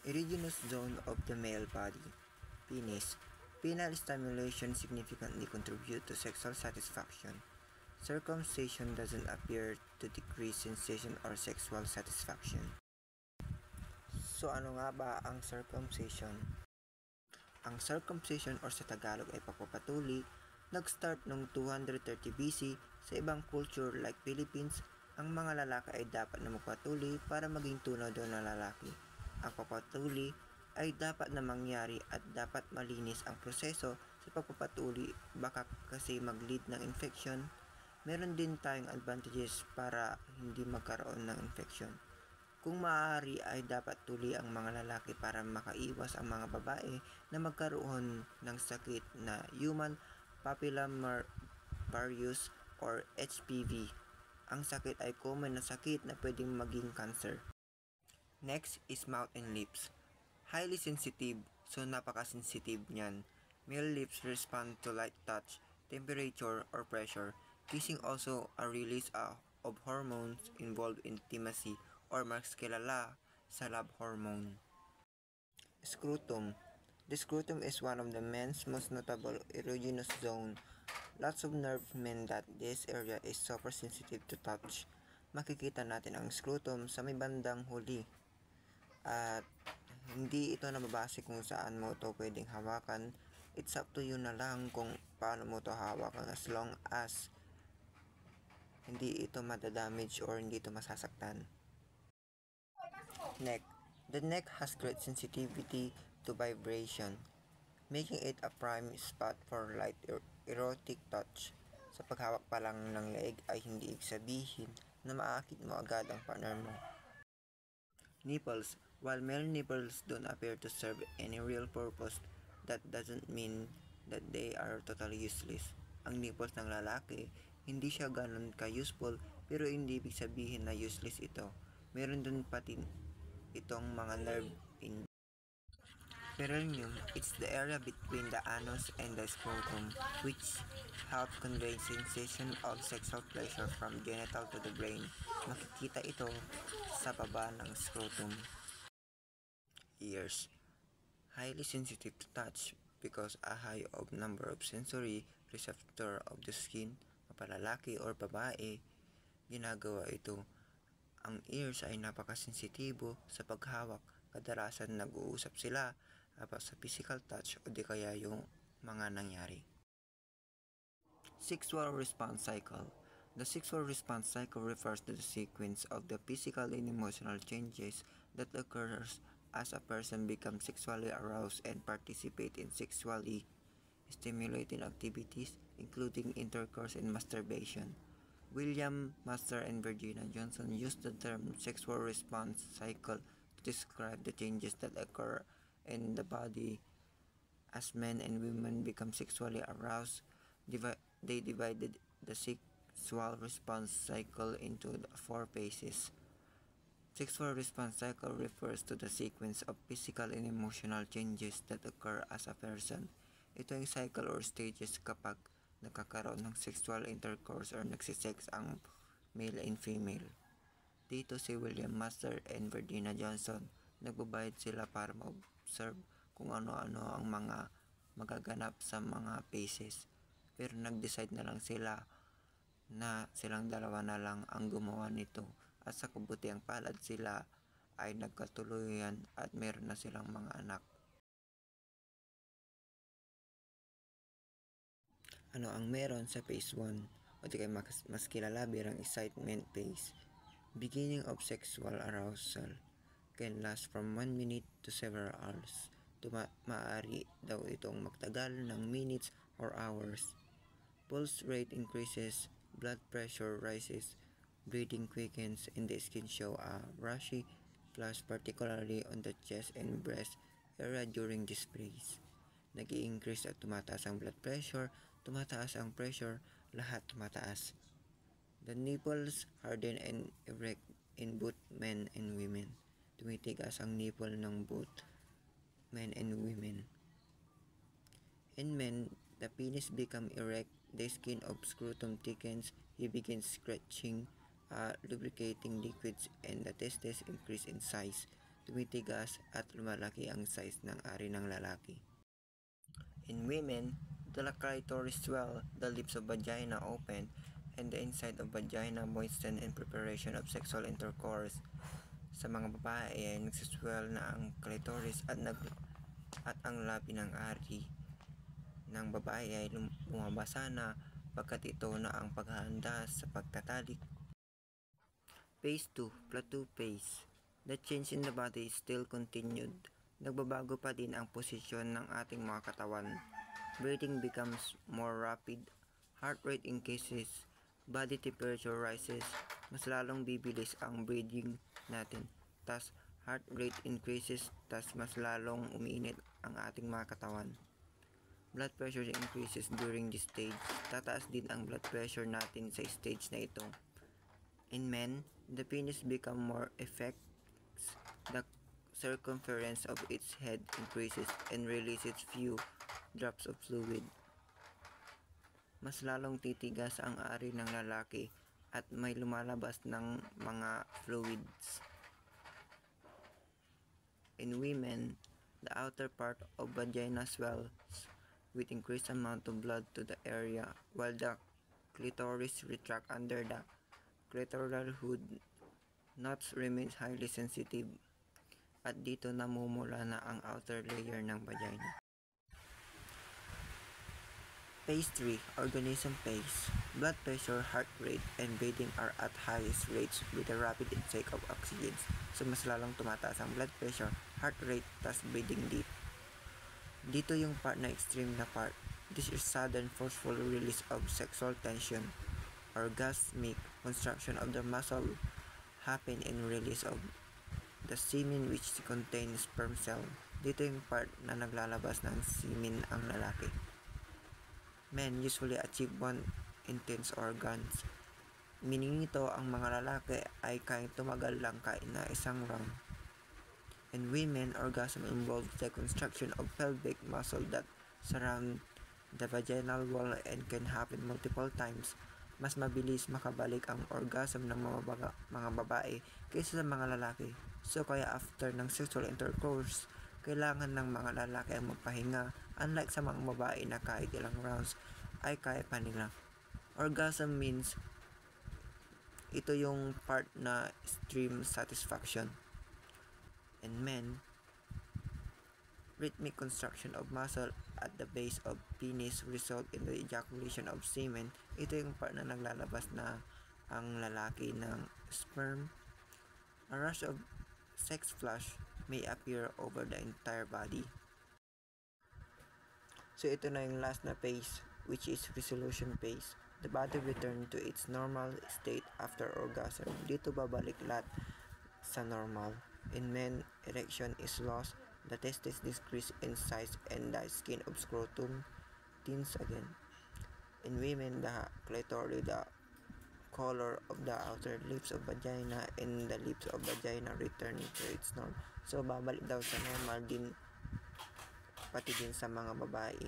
Erogenous zone of the male body. Penis. Penile stimulation significantly contribute to sexual satisfaction. Circumcision doesn't appear to decrease sensation or sexual satisfaction. So ano nga ba ang circumcision? Ang circumcision or sa Tagalog ay pagpapatuli, nag-start noong 230 BC. Sa ibang culture like Philippines, ang mga lalaki ay dapat na magpatuli para maging tunaw daw na lalaki. Ang pagpapatuli ay dapat na mangyari at dapat malinis ang proseso sa pagpapatuli, baka kasi mag-lead ng infection. Meron din tayong advantages para hindi magkaroon ng infection. Kung maaari ay dapat tuli ang mga lalaki para makaiwas ang mga babae na magkaroon ng sakit na human papillomavirus or HPV. Ang sakit ay common na sakit na pwedeng maging cancer. Next is mouth and lips. Highly sensitive, so napaka-sensitive niyan. Male lips respond to light touch, temperature, or pressure. Kissing also a release of hormones involved in intimacy or mas kilala sa love hormone. Scrotum. The scrotum is one of the men's most notable erogenous zone. Lots of nerve mean that this area is super sensitive to touch. Makikita natin ang scrotum sa may bandang huli. At hindi ito nababase kung saan mo ito pwedeng hawakan. It's up to you na lang kung paano mo ito hawakan as long as hindi ito madadamage or hindi ito masasaktan. Neck. The neck has great sensitivity to vibration, making it a prime spot for light erotic touch. Sa paghawak pa lang ng leeg ay hindi ibig sabihin na maakit mo agad ang partner mo. Nipples. While male nipples don't appear to serve any real purpose, that doesn't mean that they are totally useless. Ang nipples ng lalaki, hindi siya ganun ka-useful, pero hindi ibig sabihin na useless ito. Meron dun pati itong mga nerve in perineum. It's the area between the anus and the scrotum, which help convey sensation of sexual pleasure from genital to the brain. Makikita ito sa baba ng scrotum. Ears. Highly sensitive to touch because a high of number of sensory receptor of the skin, mapalalaki or babae, ginagawa ito. Ang ears ay napakasensitibo sa paghawak. Kadalasan nag-uusap sila about sa physical touch o di kaya yung mga nangyari. Sexual response cycle. The sexual response cycle refers to the sequence of the physical and emotional changes that occurs as a person becomes sexually aroused and participate in sexually stimulating activities, including intercourse and masturbation. William Master and Virginia Johnson used the term sexual response cycle to describe the changes that occur in the body as men and women become sexually aroused. They divided the sexual response cycle into 4 phases. Sexual response cycle refers to the sequence of physical and emotional changes that occur as a person. Ito yung cycle or stages kapag nagkakaroon ng sexual intercourse or nagsisex ang male and female. Dito si William Master and Virginia Johnson, nagbabayad sila para ma-observe kung ano-ano ang mga magaganap sa mga phases. Pero nag-decide na lang sila na silang dalawa na lang ang gumawa nito at sa kabutiang palad sila ay nagkatuluyan at meron na silang mga anak. Ano ang meron sa phase 1 o di kaya mas kilala bilang excitement phase? Beginning of sexual arousal can last from 1 minute to several hours. Maaari daw itong magtagal ng minutes or hours. Pulse rate increases, blood pressure rises, breathing quickens, and the skin show a rushy flush particularly on the chest and breast area during this phase. Nag-i-increase at tumataas ang blood pressure, tumataas ang pressure, lahat tumataas. The nipples harden and erect in both men and women. Tumitigas ang nipple ng both men and women. In men, the penis become erect, the skin of scrotum thickens, he begins scratching lubricating liquids, and the testes increase in size. tumitigas at lumalaki ang size ng ari ng lalaki. In women, the clitoris swell, the lips of vagina open, and the inside of vagina moisten in preparation of sexual intercourse. Sa mga babae ay nagsiswell na ang clitoris at ang labi ng ari ng babae ay bumabasa na pagkat ito na ang paghahanda sa pagtatalik. Phase 2, plateau phase. The change in the body is still continued. Nagbabago pa din ang posisyon ng ating mga katawan. Breathing becomes more rapid, heart rate increases, body temperature rises, mas lalong bibilis ang breathing natin. Tas heart rate increases, tas mas lalong umiinit ang ating mga katawan. Blood pressure increases during this stage. Tataas din ang blood pressure natin sa stage na ito. In men, the penis become more effects. The circumference of its head increases and releases few drops of fluid. Mas lalong titigas ang ari ng lalaki at may lumalabas ng mga fluids. In women, the outer part of vagina swells with increased amount of blood to the area, while the clitoris retracts under the clitoral hood. Knots remains highly sensitive, at dito namumula na ang outer layer ng vagina. Phase 3, organism phase. Blood pressure, heart rate, and breathing are at highest rates with a rapid intake of oxygen. So mas lalong tumataas ang blood pressure, heart rate, tas breathing deep. Dito yung part na extreme na part. This is sudden forceful release of sexual tension. Orgasmic contraction of the muscle happen in release of the semen which contains sperm cell. Dito yung part na naglalabas ng semen ang lalaki. Men usually achieve one intense orgasm. Meaning nito, ang mga lalaki ay kaya tumagal lang kahit na isang round. In women, orgasm involves the contraction of pelvic muscle that surround the vaginal wall and can happen multiple times. Mas mabilis makabalik ang orgasm ng mga babae kaysa sa mga lalaki. So kaya after ng sexual intercourse, kailangan ng mga lalaki ang magpahinga, unlike sa mga babae na kahit ilang rounds ay kaya pa nila. Orgasm means ito yung part na extreme satisfaction. In men, rhythmic contraction of muscle at the base of penis result in the ejaculation of semen. Ito yung part na naglalabas na ang lalaki ng sperm. A rush of sex flush may appear over the entire body. So ito na yung last na phase, which is resolution phase. The body return to its normal state after orgasm. Dito babalik lahat sa normal. In men, erection is lost, the testes decrease in size, and the skin of scrotum thins again. In women, the clitoris, the color of the outer lips of vagina, and the lips of vagina return to its norm. So babalik daw sa normal din, pati din sa mga babae.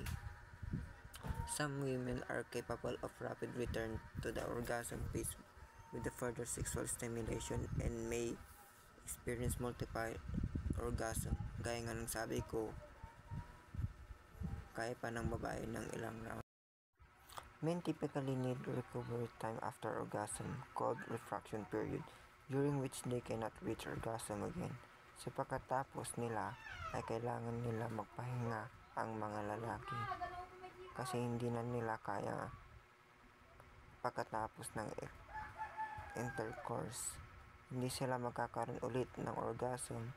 Some women are capable of rapid return to the orgasm phase with the further sexual stimulation and may experience multiple orgasm. Gaya nga ng sabi ko, kaya pa ng babae ng ilang round. Men typically need recovery time after orgasm, called refraction period, during which they cannot reach orgasm again. So pagkatapos nila ay kailangan nila magpahinga ang mga lalaki kasi hindi na nila kaya pagkatapos ng intercourse. Hindi sila magkakaroon ulit ng orgasm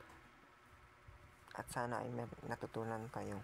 at sana ay natutunan kayo.